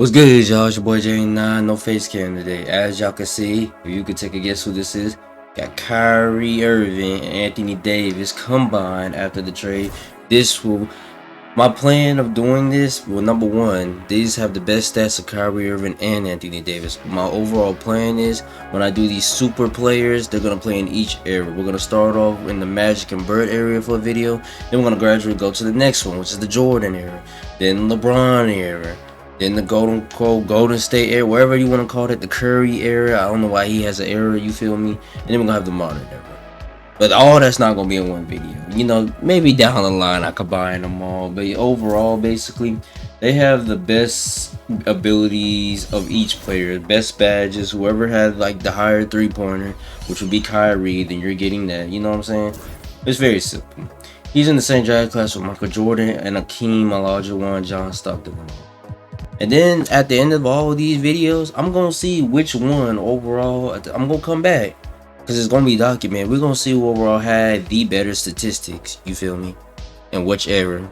What's good, y'all? It's your boy J9, no face cam today. As y'all can see, if you could take a guess who this is, got Kyrie Irving and Anthony Davis combined after the trade. My plan of doing this, well, number one, these have the best stats of Kyrie Irving and Anthony Davis. My overall plan is, when I do these super players, they're going to play in each era. We're going to start off in the Magic and Bird area for a video, then we're going to gradually go to the next one, which is the Jordan era, then LeBron era, then the Golden State era, wherever you want to call it, the Curry era. I don't know why he has an era, you feel me? And then we're gonna have the modern era. But all that's not gonna be in one video. You know, maybe down the line I combine them all. But overall, basically, they have the best abilities of each player, best badges. Whoever had like the higher 3-pointer, which would be Kyrie, then you're getting that. You know what I'm saying? It's very simple. He's in the same draft class with Michael Jordan and Akeem Olajuwon, John Stockton. And then at the end of all of these videos, I'm gonna see which one overall. I'm gonna come back because it's gonna be documented. We're gonna see who overall had the better statistics. You feel me? And which era.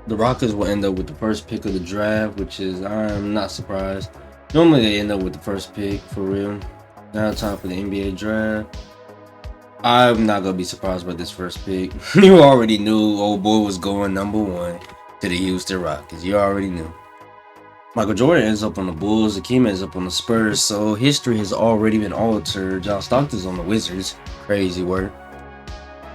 The Rockets will end up with the first pick of the draft, which is, I'm not surprised. Normally they end up with the first pick for real. Now time for the NBA draft. I'm not gonna be surprised by this first pick. You already knew old boy was going number one to the Houston Rockets. You already knew. Michael Jordan ends up on the Bulls, Akeem ends up on the Spurs, so history has already been altered. John Stockton's on the Wizards. Crazy work.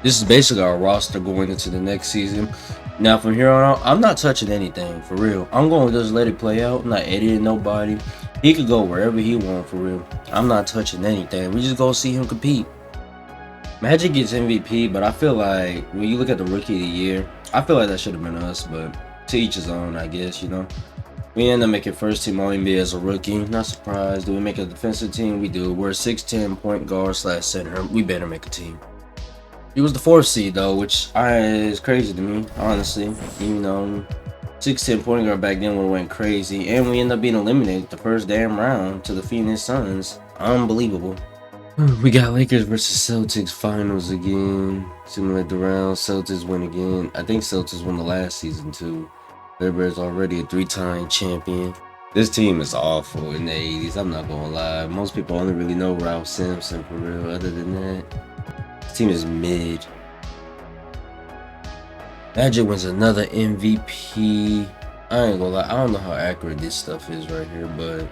This is basically our roster going into the next season. Now from here on out, I'm not touching anything, for real. I'm going to just let it play out. I'm not editing nobody. He could go wherever he wants, for real. I'm not touching anything. We just go see him compete. Magic gets MVP, but I feel like when you look at the Rookie of the Year, I feel like that should have been us, but to each his own, I guess, you know. We end up making first team All-NBA as a rookie. Not surprised. Do we make a defensive team? We do. We're a 6'10" point guard / center. We better make a team. He was the 4th seed though, which is crazy to me, honestly. You know, 6'10" point guard back then would have went crazy, and we end up being eliminated the first damn round to the Phoenix Suns. Unbelievable. We got Lakers versus Celtics finals again. Simulate the round. Celtics win again. I think Celtics won the last season too. Bear's already a 3-time champion. This team is awful in the 80s, I'm not gonna lie. Most people only really know Ralph Sampson for real. Other than that, this team is mid. Magic wins another MVP. I ain't gonna lie, I don't know how accurate this stuff is right here, but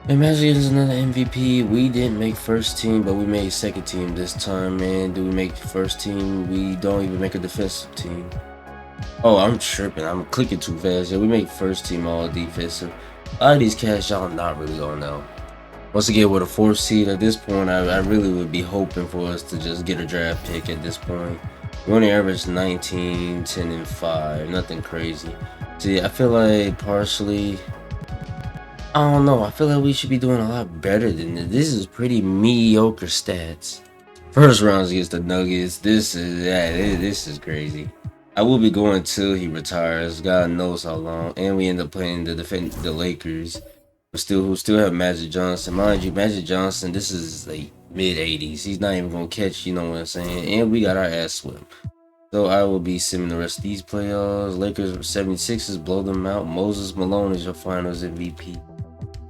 Magic is another MVP. We didn't make first team, but we made second team this time, man. Do we make first team? We don't even make a defensive team. Oh, I'm tripping. I'm clicking too fast. Yeah, we make first team all defensive. A lot of these cats y'all not really gonna know. Once again, with a 4th seed at this point, I really would be hoping for us to just get a draft pick at this point. We only averaged 19, 10, and 5. Nothing crazy. So yeah, I feel like partially, I don't know. I feel like we should be doing a lot better than this. This is pretty mediocre stats. First rounds against the Nuggets. This is crazy. I will be going till he retires. God knows how long. And we end up playing the Lakers, who still have Magic Johnson. Mind you, Magic Johnson, this is like mid 80s. He's not even gonna catch, you know what I'm saying? And we got our ass swept. So I will be simming the rest of these playoffs. Lakers 76ers blow them out. Moses Malone is your finals MVP.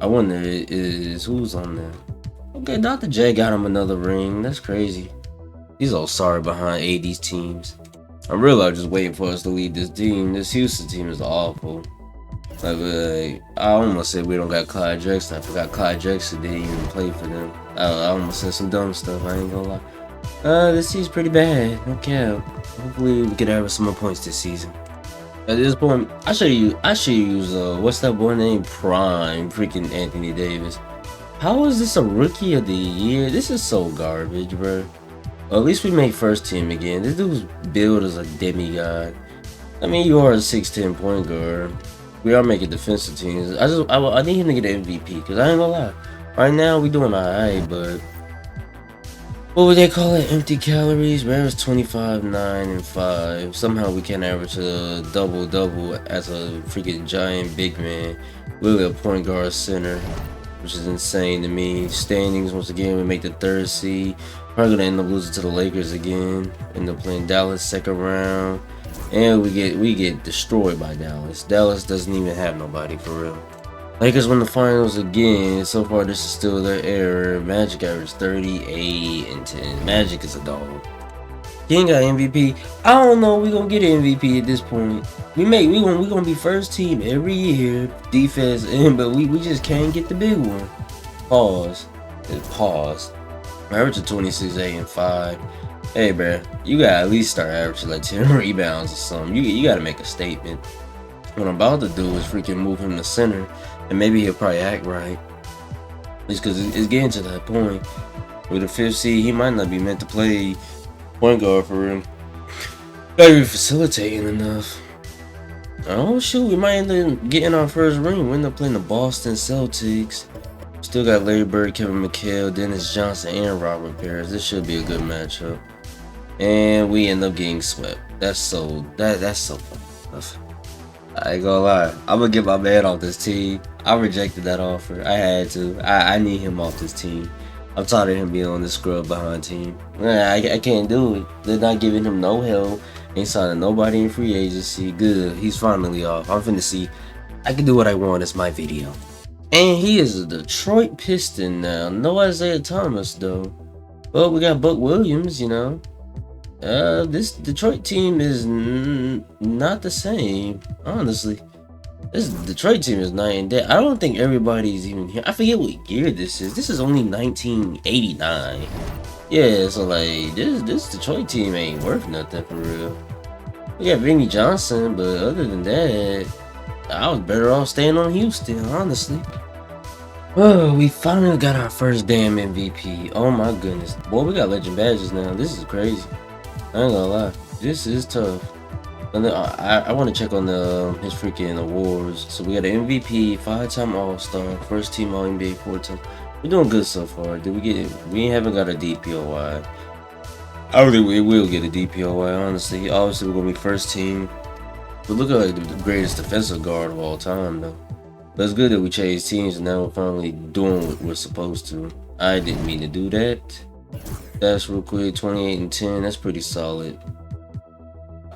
I wonder who's on there. Okay, Dr. J got him another ring. That's crazy. He's all sorry behind 80s teams. I'm really just waiting for us to lead this team. This Houston team is awful. Like, I almost said we don't got Clyde Drexler. I forgot Clyde Drexler didn't even play for them. I almost said some dumb stuff. I ain't gonna lie. This team's pretty bad. No cap. Hopefully we can have some more points this season. At this point, I should use what's that boy named Prime freaking Anthony Davis. How is this a Rookie of the Year? This is so garbage, bro. Well, at least we made first team again. This dude's build is a demigod. I mean, you are a 6'10" point guard. We are making defensive teams. I need him to get an MVP, because I ain't gonna lie. Right now, we doing alright, but what would they call it? Empty calories? We average 25, 9, and 5. Somehow we can't average a double-double as a freaking giant big man. Literally a point guard center, which is insane to me. Standings, once again, we make the 3rd seed. Probably gonna end up losing to the Lakers again. End up playing Dallas 2nd round. and we get destroyed by Dallas. Dallas doesn't even have nobody for real. Lakers win the finals again. So far, this is still their era. Magic averaged 38 and 10. Magic is a dog. King got MVP. I don't know. We gonna get an MVP at this point. We gonna be first team every year. Defense, but we just can't get the big one. Pause. Pause. Average of 26, 8, and 5. Hey, bruh, you gotta at least start averaging like 10 rebounds or something. You gotta make a statement. What I'm about to do is freaking move him to center, and maybe he'll probably act right. Just because it's getting to that point. With a 5th seed, he might not be meant to play point guard for him. Gotta be facilitating enough. Oh shoot, we might end up getting our first ring. We end up playing the Boston Celtics. Still got Larry Bird, Kevin McHale, Dennis Johnson, and Robert Parrish. This should be a good matchup. And we end up getting swept. That's so fun. I ain't gonna lie. I'm gonna get my man off this team. I rejected that offer. I had to. I need him off this team. I'm tired of him being on this scrub behind team. I can't do it. They're not giving him no help. Ain't signing nobody in free agency. Good. He's finally off. I'm finna see. I can do what I want. It's my video. And he is a Detroit Piston now. No Isaiah Thomas though. Well, we got Buck Williams, you know. This Detroit team is not the same, honestly. This Detroit team is night and day. I don't think everybody's even here. I forget what year this is. This is only 1989. Yeah, so like this Detroit team ain't worth nothing for real. We got Vinny Johnson, but other than that, I was better off staying on Houston, honestly. Oh, we finally got our first damn MVP. Oh my goodness. Boy, we got legend badges now. This is crazy. I ain't gonna lie. This is tough. And then I want to check on his freaking awards. So we got an MVP, 5-time All-Star, first team All-NBA, 4-time. We're doing good so far. We haven't got a DPOY. I don't think we will get a DPOY, honestly. Obviously, we're gonna be first team. But look at like the greatest defensive guard of all time, though. But it's good that we changed teams and now we're finally doing what we're supposed to. I didn't mean to do that. That's real quick, 28 and 10. That's pretty solid.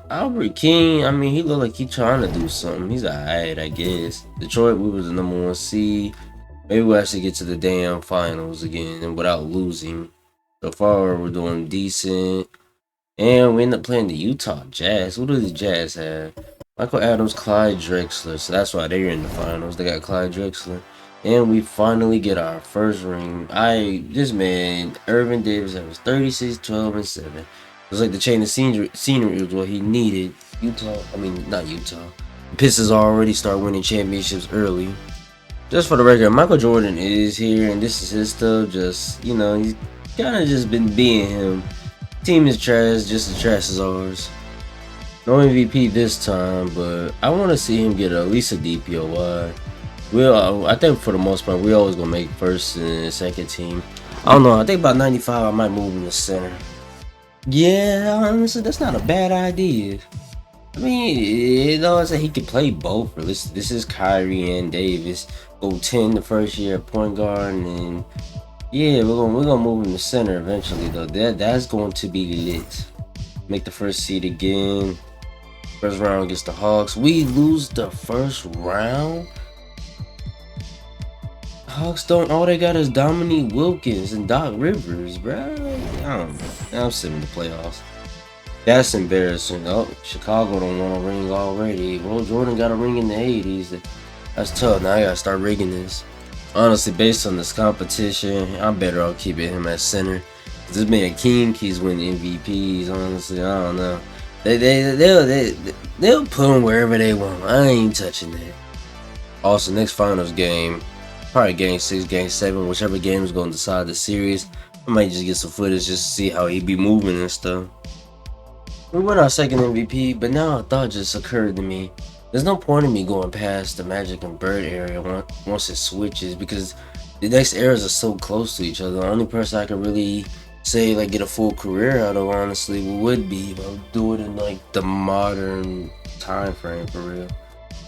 Albert King, I mean, he looked like he's trying to do something. He's alright, I guess. Detroit, we was the #1 seed. Maybe we'll actually get to the damn finals again and without losing. So far, we're doing decent. And we end up playing the Utah Jazz. What do the Jazz have? Michael Adams, Clyde Drexler. So that's why they're in the finals. They got Clyde Drexler. And we finally get our first ring. This man, Irving Davis, that was 36, 12, and 7. It was like the change of scenery was what he needed. Not Utah. The Pistons already start winning championships early. Just for the record, Michael Jordan is here, and this is his stuff. Just, you know, he's kind of just been being him. Team is trash, just as trash as ours. No MVP this time, but I want to see him get at least a DPOY. I think for the most part, we always gonna make first and second team. I don't know. I think about 95, I might move him to center. Yeah, honestly, that's not a bad idea. I mean, you know, I said he could play both. This is Kyrie and Davis. Go 10 the first year at point guard, and then yeah, we're gonna move him to center eventually. Though that's going to be lit. Make the first seed again. First round against the Hawks. We lose the first round. Hawks don't. All they got is Dominique Wilkins and Doc Rivers, bro. I don't know. I'm sitting in the playoffs. That's embarrassing. Oh, Chicago don't want a ring already. Well, Jordan got a ring in the 80s. That's tough. Now I gotta start rigging this. Honestly, based on this competition, I'm better off keeping him at center. This man King keeps winning MVPs. Honestly, I don't know. They'll put him wherever they want. I ain't touching that. Also, next finals game, probably game 6, game 7, whichever game is gonna decide the series. I might just get some footage just to see how he be moving and stuff. We won our second MVP, but now a thought just occurred to me. There's no point in me going past the Magic and Bird area once it switches, because the next eras are so close to each other. The only person I could really say like get a full career out of, honestly, would be if I would do it in like the modern time frame for real.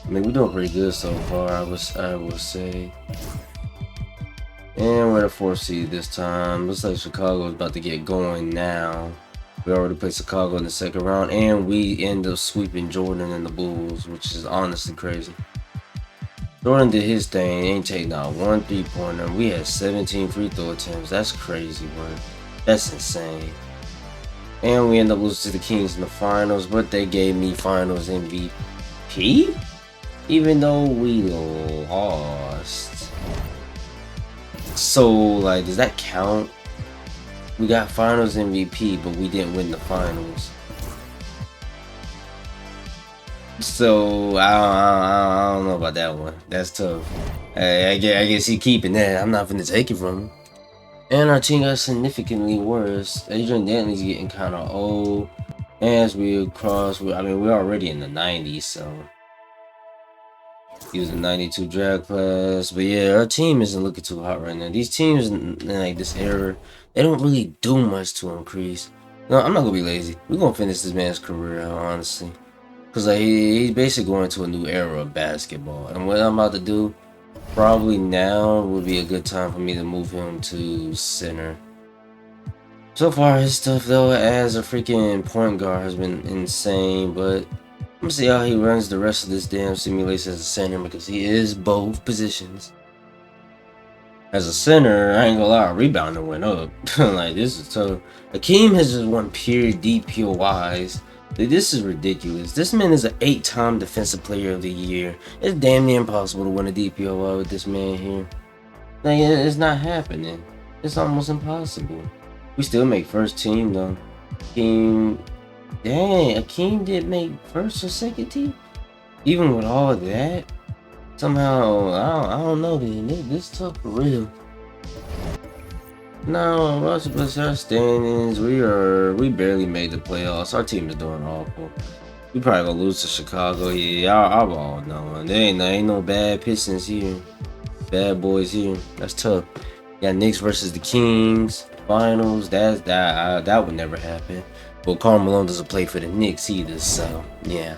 I mean, we're doing pretty good so far, I would say. And we're the 4th seed this time. Looks like Chicago is about to get going now. We already played Chicago in the second round, and we end up sweeping Jordan and the Bulls, which is honestly crazy. Jordan did his thing, ain't take not one 3-pointer. We had 17 free throw attempts. That's crazy, bro. That's insane. And we end up losing to the Kings in the finals, but they gave me finals MVP? Even though we lost. So, like, does that count? We got finals MVP, but we didn't win the finals. So I don't know about that one. That's tough. I guess he keeping that. I'm not gonna take it from him. And our team got significantly worse. Adrian Dantley's getting kind of old. As we cross, I mean, we're already in the 90s, so he was a 92 draft class. But yeah, our team isn't looking too hot right now. These teams in like this era, they don't really do much to increase. No, I'm not gonna be lazy. We're gonna finish this man's career out, honestly. Because like, he's basically going to a new era of basketball. And what I'm about to do, probably now would be a good time for me to move him to center. So far, his stuff, though, as a freaking point guard has been insane. But I'm going to see how he runs the rest of this damn simulation as a center, because he is both positions. As a center, I ain't gonna lie, rebounding went up. Like, this is tough. Akeem has just won pure DPOYs. This is ridiculous. This man is an 8-time Defensive Player of the Year. It's damn near impossible to win a DPOY with this man here. Like, it's not happening. It's almost impossible. We still make first team, though. Akeem... Dang, Akeem did make first or second team? Even with all that? Somehow, I don't know, man. This tough for real. No, Russell plus our standings. We barely made the playoffs. Our team is doing awful. We probably gonna lose to Chicago. Yeah, our ball no. There ain't no bad Pistons here. Bad boys here. That's tough. Got Knicks versus the Kings. Finals. That would never happen. But Karl Malone doesn't play for the Knicks either, so yeah.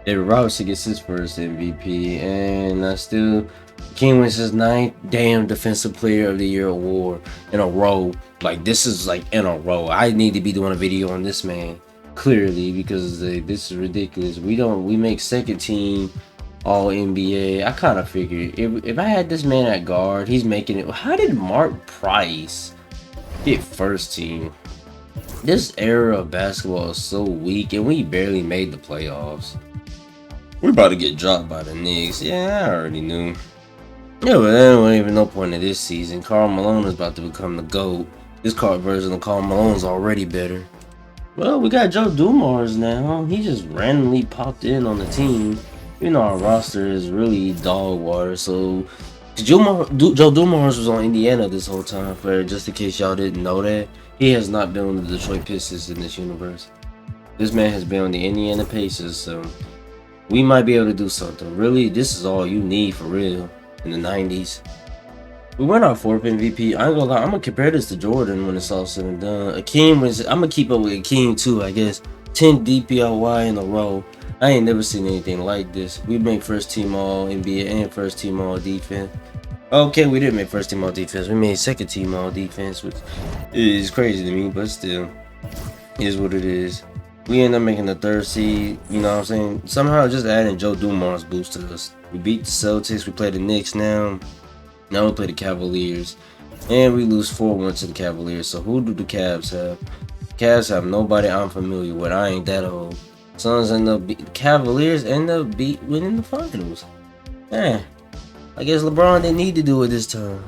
David Robinson gets his first MVP, and King wins his 9th damn Defensive Player of the Year award in a row. Like, this is like in a row. I need to be doing a video on this man, clearly, because this is ridiculous. We make second team All NBA. I kind of figured if I had this man at guard, he's making it. How did Mark Price get first team? This era of basketball is so weak, and we barely made the playoffs. We're about to get dropped by the Knicks. Yeah, I already knew. Yeah, but there wasn't even no point of this season. Karl Malone is about to become the GOAT. This card version of Karl Malone is already better. Well, we got Joe Dumars now. He just randomly popped in on the team. You know, our roster is really dog water. So, Joe Dumars was on Indiana this whole time. For just in case y'all didn't know that, he has not been on the Detroit Pistons in this universe. This man has been on the Indiana Pacers, so we might be able to do something. Really, this is all you need for real in the 90s. We won our 4th MVP. I ain't gonna lie, I'm gonna compare this to Jordan when it's all said and done. I'm gonna keep up with Akeem too, I guess. 10 DPOY in a row. I ain't never seen anything like this. We made first team All NBA and first team All Defense. Okay, we didn't make first team All Defense. We made second team All Defense, which is crazy to me, but still, is what it is. We end up making the 3rd seed, you know what I'm saying? Somehow just adding Joe Dumars boosted us. We beat the Celtics, we play the Knicks now. Now we play the Cavaliers. And we lose 4-1 to the Cavaliers. So who do the Cavs have? The Cavs have nobody I'm familiar with. I ain't that old. Suns end up Cavaliers end up winning the finals. Man, I guess LeBron didn't need to do it this time.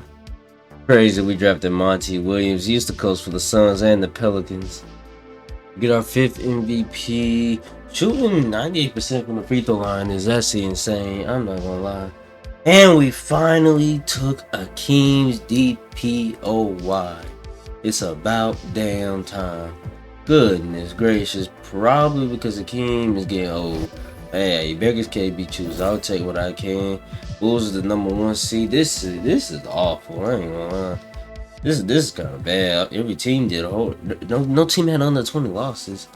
Crazy we drafted Monty Williams. He used to coach for the Suns and the Pelicans. Get our 5th MVP. Shooting 98% from the free throw line is actually insane. I'm not gonna lie. And we finally took Akeem's DPOY. It's about damn time. Goodness gracious. Probably because Akeem is getting old. Hey, beggars can't be choosers. I'll take what I can. Bulls is the number 1 seed. This is awful. I ain't gonna lie. This is kind of bad. Every team did a whole. No team had under 20 losses.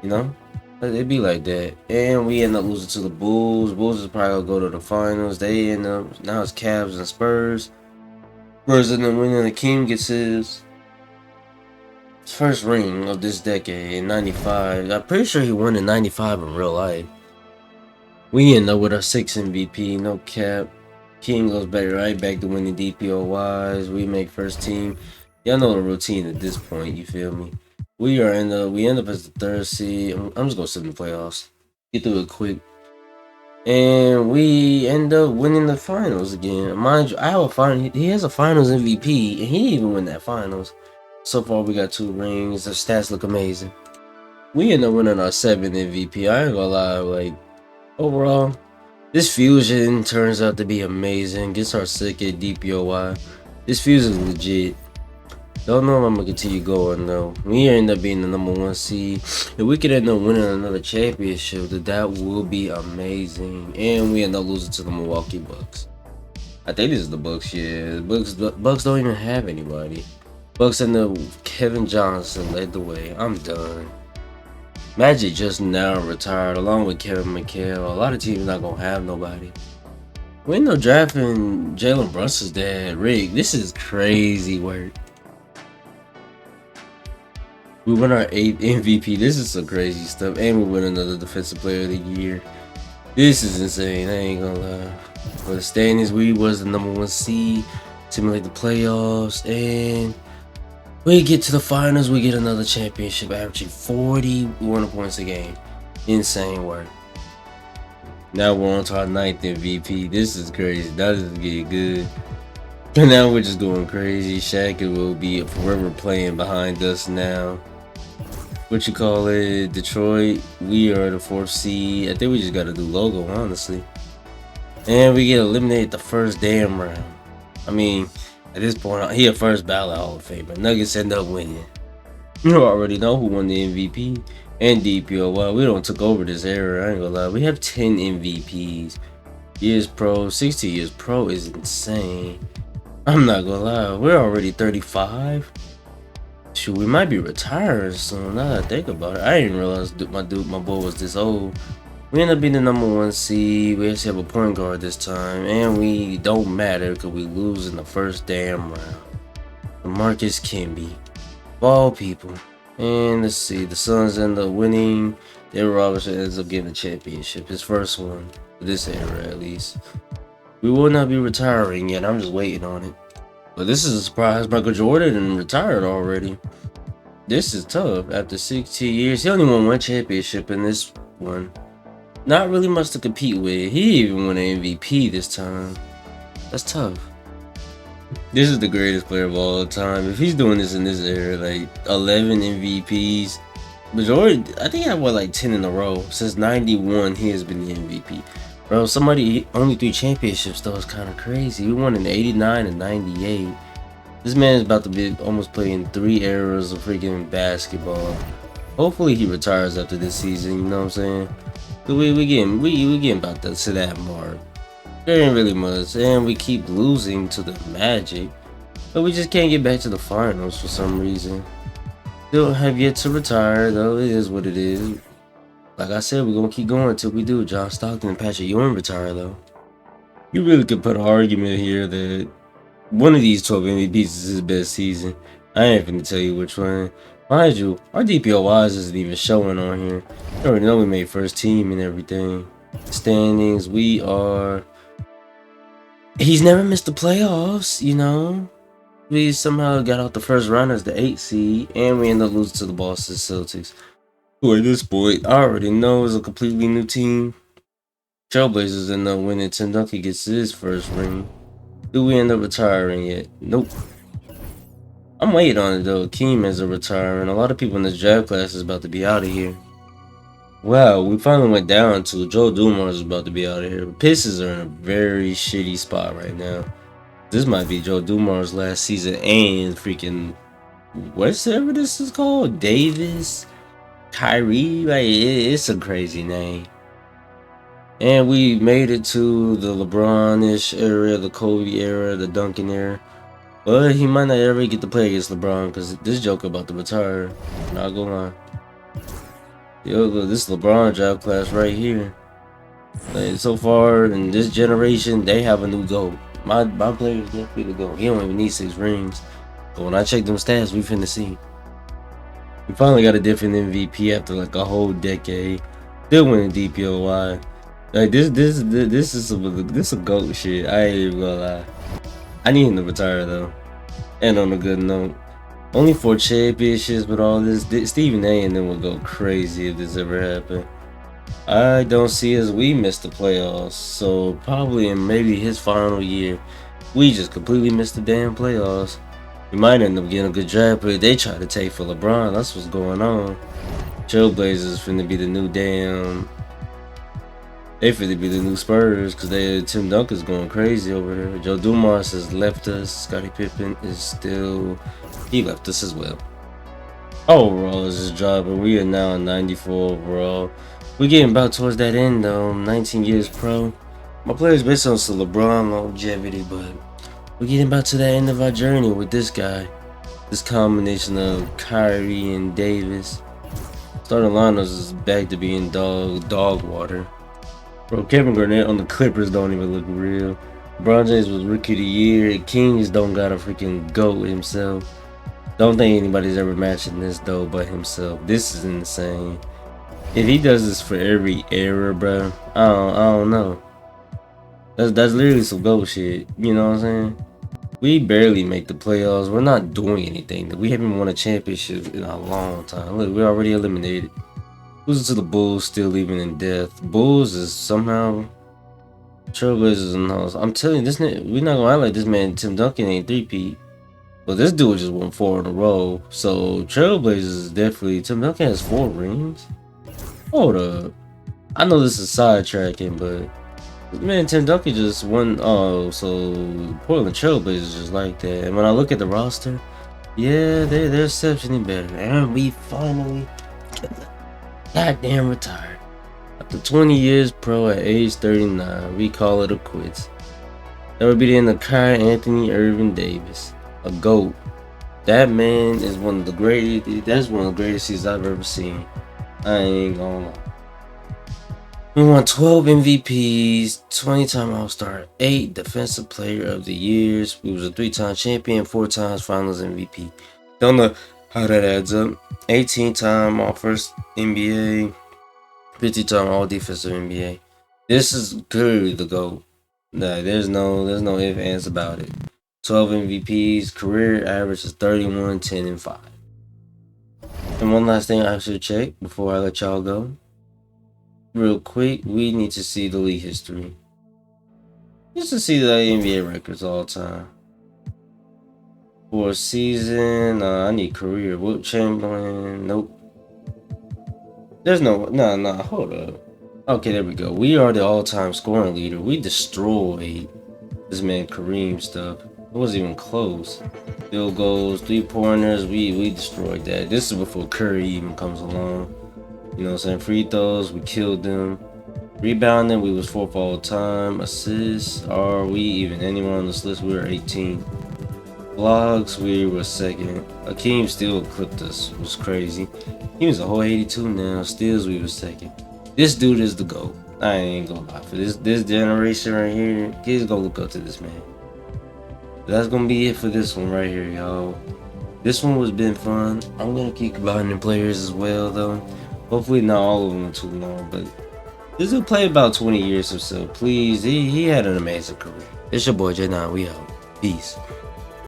You know, it'd be like that. And we end up losing to the Bulls. Bulls is probably gonna go to the finals. They end up now it's Cavs and Spurs. Spurs end up winning. The King gets his. First ring of this decade in 95. I'm pretty sure he won in 95 in real life. We end up with our 6th MVP, no cap. King goes back right back to winning DPOYs. We make first team. Y'all know the routine at this point, you feel me? We end up as the 3rd seed. I'm just gonna sit in the playoffs. Get through it quick. And we end up winning the finals again. Mind you, I have a final. He has a finals MVP, and he didn't even win that finals. So far, we got 2 rings. The stats look amazing. We end up winning our 7th MVP. I ain't gonna lie, like overall, this fusion turns out to be amazing. Gets our 2nd DPOY. This fusion is legit. Don't know if I'm gonna continue going though. We end up being the #1 seed. If we could end up winning another championship, that will be amazing. And we end up losing to the Milwaukee Bucks. I think this is the Bucks, yeah. Bucks don't even have anybody. Bucks end up Kevin Johnson led the way. I'm done. Magic just now retired along with Kevin McHale. A lot of teams not gonna have nobody. We end up drafting Jalen Brunson's dad, Rick. This is crazy work. We win our 8th MVP. This is some crazy stuff. And we win another Defensive Player of the Year. This is insane. I ain't gonna lie. For the standings, we was the #1 seed. Simulate the playoffs. And we get to the finals. We get another championship, averaging 41 points a game. Insane work. Now we're on to our 9th MVP. This is crazy. That is getting good. And now we're just going crazy. Shaq will be forever playing behind us now. What you call it? Detroit. We are the 4th seed. I think we just got to do logo, honestly. And we get eliminated the first damn round. I mean, at this point, he a first ballot Hall of Famer. Nuggets end up winning. You already know who won the MVP and DPOY. We don't took over this era. I ain't gonna lie. We have 10 MVPs. Years pro, 60 years pro is insane. I'm not gonna lie. We're already 35. Shoot, we might be retiring soon. Now that I think about it, I didn't realize my boy was this old. We end up being the #1 seed. We actually have a point guard this time, and we don't matter because we lose in the first damn round. Marcus Kimby, ball people, and let's see. The Suns end up winning. David Robinson ends up getting the championship, his first one for this era at least. We will not be retiring yet. I'm just waiting on it. But this is a surprise. Michael Jordan retired already. This is tough. After 16 years, he only won 1 championship in this one. Not really much to compete with. He even won an MVP this time. That's tough. This is the greatest player of all time. If he's doing this in this era, like 11 MVPs, majority, I think I won like 10 in a row. Since 91, he has been the MVP. Bro, only 3 championships though is kind of crazy. We won in 89 and 98. This man is about to be almost playing 3 eras of freaking basketball. Hopefully he retires after this season, you know what I'm saying? We getting about to that mark. There ain't really much, and we keep losing to the Magic. But we just can't get back to the finals for some reason. Still have yet to retire though, it is what it is. Like I said, we're gonna keep going until we do. John Stockton and Patrick Ewing retire though. You really could put an argument here that one of these 12 MVPs is his best season. I ain't finna tell you which one. Mind you, our DPOYs isn't even showing on here. You already know we made first team and everything. Standings, he's never missed the playoffs, you know. We somehow got out the first round as the 8th seed, and we ended up losing to the Boston Celtics, who at this point I already know is a completely new team. Trailblazers end up winning. Tim Duncan gets his first ring. Do we end up retiring yet? Nope. I'm waiting on it though. Keem is a retiring. A lot of people in this draft class is about to be out of here. Wow, we finally went down to Joe Dumars is about to be out of here. Pistons are in a very shitty spot right now. This might be Joe Dumars' last season and freaking whatever this is called, Davis, Kyrie. Like it's a crazy name. And we made it to the LeBron-ish era, the Kobe era, the Duncan era. But he might not ever get to play against LeBron because this joker about to retire. Not gonna lie. Yo, look, this LeBron draft class right here. Like, so far in this generation, they have a new GOAT. My player is definitely the GOAT. He don't even need 6 rings. But when I check them stats, we finna see. We finally got a different MVP after like a whole decade. Still winning DPOY. Like this is a goat shit. I ain't even gonna lie. I need him to retire though. And on a good note, only 4 championships, but all this, Stephen A. and them would go crazy if this ever happened. I don't see as we missed the playoffs, so probably in maybe his final year, we just completely missed the damn playoffs. We might end up getting a good draft, but they try to take for LeBron. That's what's going on. Trailblazers finna be the new damn. They finna be the new Spurs because Tim Duncan's going crazy over there. Joe Dumars has left us. Scottie Pippen is still. He left us as well. Overall is just dropping. We are now 94 overall. We're getting about towards that end though. 19 years pro. My player's based on some LeBron longevity, but we're getting about to the end of our journey with this guy. This combination of Kyrie and Davis. Starting lineups is back to being dog water. Bro, Kevin Garnett on the Clippers don't even look real. LeBron James was Rookie of the Year. Kings don't got a freaking GOAT himself. Don't think anybody's ever matching this though but himself. This is insane. If he does this for every era, bro, I don't know. That's literally some GOAT shit. You know what I'm saying? We barely make the playoffs. We're not doing anything. We haven't won a championship in a long time. Look, we're already eliminated. Losing to the Bulls, still leaving in death. Bulls is somehow Trailblazers and all. I'm telling you, this we're not gonna act like this man Tim Duncan ain't three-peat. But this dude just won 4 in a row. So Trailblazers is definitely. Tim Duncan has 4 rings. Hold up. I know this is sidetracking, but man, Tim Duncan just won. Oh, so Portland Trailblazers just like that. And when I look at the roster, yeah, they're exceptionally better. And we finally goddamn retired. After 20 years pro at age 39, we call it a quits. That would be the end of Anthony Irving Davis. A GOAT. That man is one of the greatest. That's one of the greatest seasons I've ever seen. I ain't gonna lie. We won 12 MVPs, 20-time All-Star, 8 Defensive Player of the Years. We was a 3-time champion, 4 times Finals MVP. Don't know how that adds up. 18-time All-First NBA, 50-time All-Defensive NBA. This is clearly the GOAT. Nah, there's no ifs, ands about it. 12 MVPs, career average is 31, 10, and 5. And one last thing I should check before I let y'all go. Real quick, we need to see the league history. Just to see the NBA records all time. For a season, I need career. Wilt Chamberlain, nope. There's no, hold up. Okay, there we go. We are the all-time scoring leader. We destroyed this man Kareem stuff. It wasn't even close. Field goals, 3-pointers, we destroyed that. This is before Curry even comes along. You know what I'm saying? Free throws, we killed them. Rebounding, we was 4th all time. Assists, are we even anyone on this list? We were 18. Blocks, we were 2nd. Akeem still clipped us. It was crazy. He was a whole 82 now. Steals, we were 2nd. This dude is the GOAT. I ain't gonna lie. For this generation right here, kids gonna look up to this man. That's gonna be it for this one right here, y'all. This one was been fun. I'm gonna keep combining players as well, though. Hopefully not all of them too long, but this dude played about 20 years or so. Please, he had an amazing career. It's your boy J9. We out. Peace.